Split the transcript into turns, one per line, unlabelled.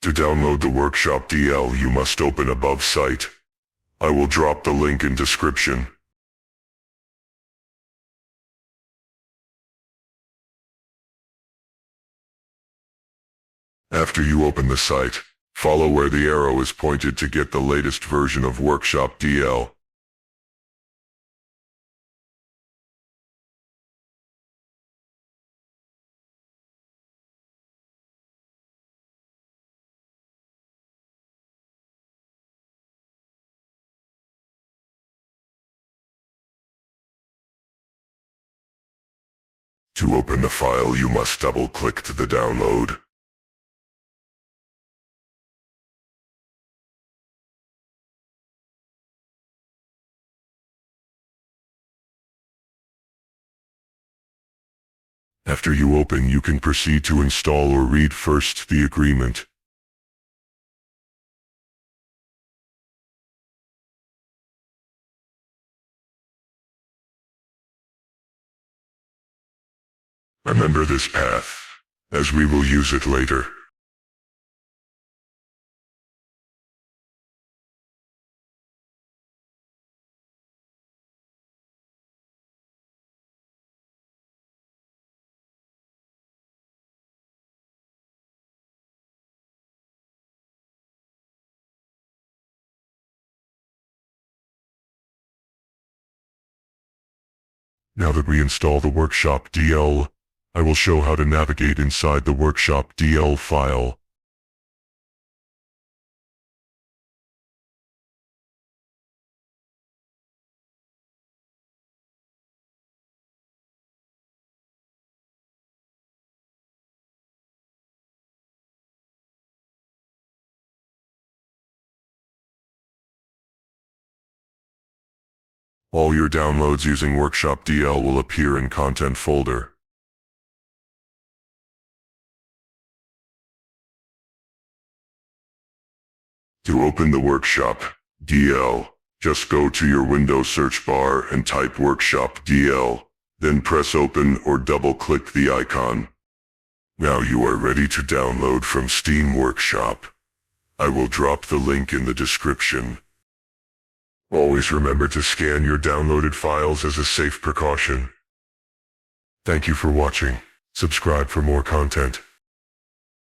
To download the Workshop DL, you must open above site. I will drop the link in description. After you open the site, follow where the arrow is pointed to get the latest version of Workshop DL. To open the file, you must double-click to the download. After you open, you can proceed to install or read first the agreement. Remember this path, as we will use it later. Now that we install the Workshop DL, I will show how to navigate inside the Workshop DL file. All your downloads using Workshop DL will appear in Content folder. To open the Workshop DL, just go to your Windows search bar and type Workshop DL, then press open or double-click the icon. Now you are ready to download from Steam Workshop. I will drop the link in the description. Always remember to scan your downloaded files as a safe precaution. Thank you for watching. Subscribe for more content.